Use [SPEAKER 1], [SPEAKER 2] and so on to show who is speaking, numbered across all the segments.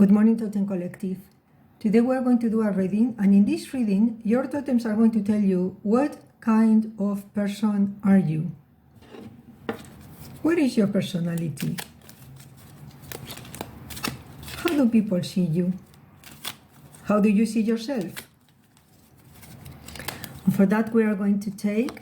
[SPEAKER 1] Good morning, Totem Collective. Today we are going to do a reading, and in this reading, your totems are going to tell you what kind of person are you. What is your personality? How do people see you? How do you see yourself? And for that, we are going to take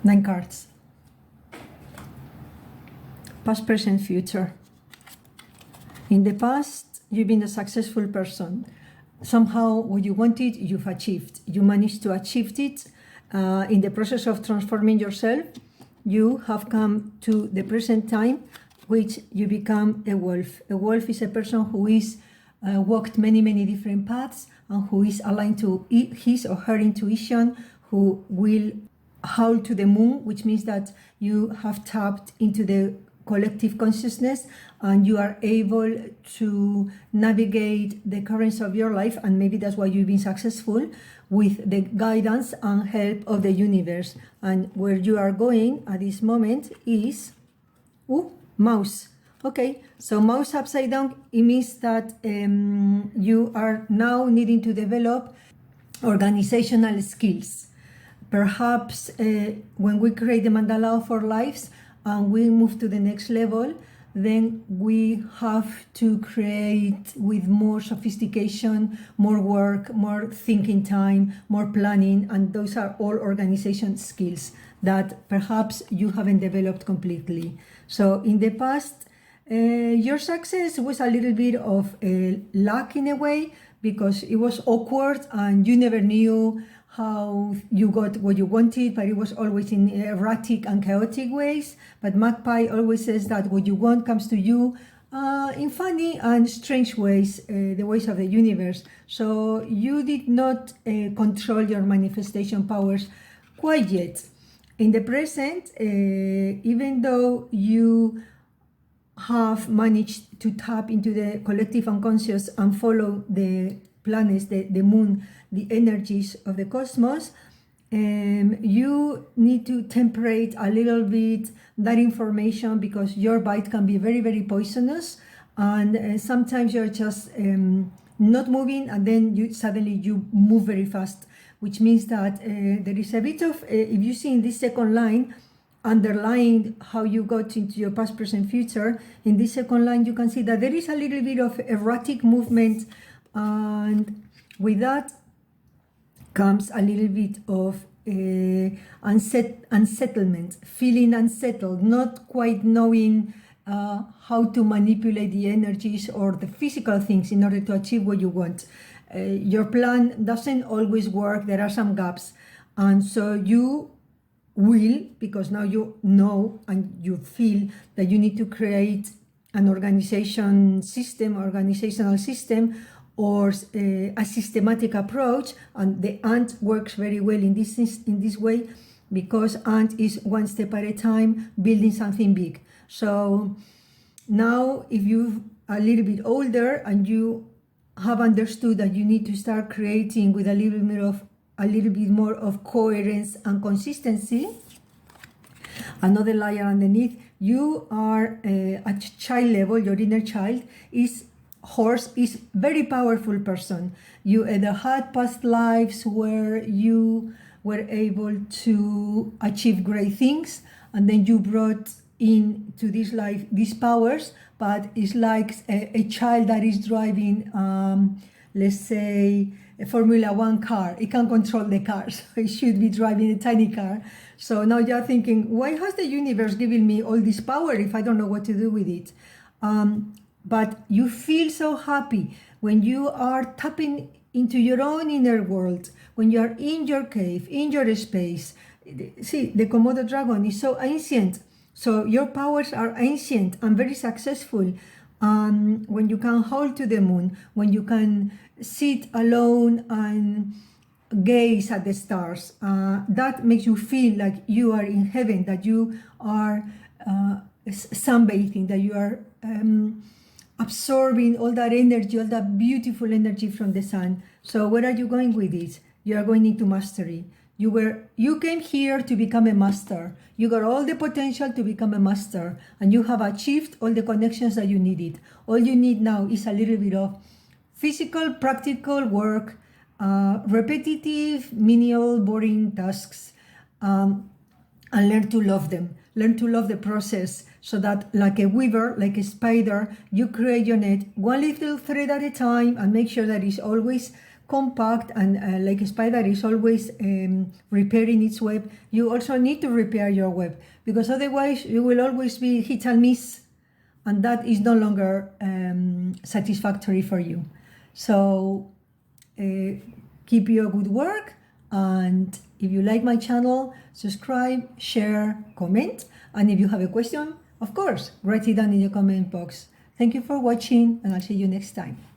[SPEAKER 1] nine cards. Past, present, future. In the past, you've been a successful person. Somehow what you wanted, you've achieved. You managed to achieve it. In the process of transforming yourself, you have come to the present time, which you become a wolf. A wolf is a person who is walked many different paths and who is aligned to his or her intuition, who will howl to the moon, which means that you have tapped into the collective consciousness and you are able to navigate the currents of your life, and maybe that's why you've been successful with the guidance and help of the universe. And where you are going at this moment is mouse. Okay, so mouse upside down, it means that you are now needing to develop organizational skills. Perhaps when we create the mandala of our lives and we move to the next level, then we have to create with more sophistication, more work, more thinking time, more planning, and those are all organization skills that perhaps you haven't developed completely. So in the past, your success was a little bit of luck in a way, because it was awkward and you never knew how you got what you wanted, but it was always in erratic and chaotic ways. But Magpie always says that what you want comes to you in funny and strange ways, the ways of the universe. So you did not control your manifestation powers quite yet. In the present, even though you have managed to tap into the collective unconscious and follow the planets, the moon, the energies of the cosmos, you need to temperate a little bit that information, because your bite can be very poisonous, and sometimes you're just not moving, and then you suddenly move very fast, which means that there is a bit of, if you see in this second line, underlying how you got into your past, present, future, in this second line you can see that there is a little bit of erratic movement, and with that comes a little bit of unsettlement, feeling unsettled, not quite knowing how to manipulate the energies or the physical things in order to achieve what you want. Your plan doesn't always work, there are some gaps, and so you will, because now you know and you feel that you need to create an organizational system, or a systematic approach. And the ant works very well in this way, because ant is one step at a time building something big. So now if you're a little bit older and you have understood that you need to start creating with a little bit more of coherence and consistency, another layer underneath, you are at child level. Your inner child is very powerful person. You either had past lives where you were able to achieve great things, and then you brought into this life these powers, but it's like a child that is driving let's say a Formula 1 car. It can't control the car, so it should be driving a tiny car. So now you're thinking, why has the universe given me all this power if I don't know what to do with it? But you feel so happy when you are tapping into your own inner world, when you are in your cave, in your space. See, the Komodo dragon is so ancient. So your powers are ancient and very successful. When you can hold to the moon, when you can sit alone and gaze at the stars. That makes you feel like you are in heaven, that you are sunbathing, that you are absorbing all that energy, all that beautiful energy from the sun. So where are you going with this? You are going into mastery. You came here to become a master. You got all the potential to become a master, and you have achieved all the connections that you needed. All you need now is a little bit of physical, practical work, repetitive, menial, boring tasks, and learn to love them. Learn to love the process, so that like a weaver, like a spider, you create your net one little thread at a time, and make sure that it's always compact, and like a spider is always repairing its web. You also need to repair your web, because otherwise you will always be hit and miss, and that is no longer satisfactory for you. So keep your good work, and if you like my channel, subscribe, share, comment, and if you have a question, of course, write it down in the comment box. Thank you for watching, and I'll see you next time.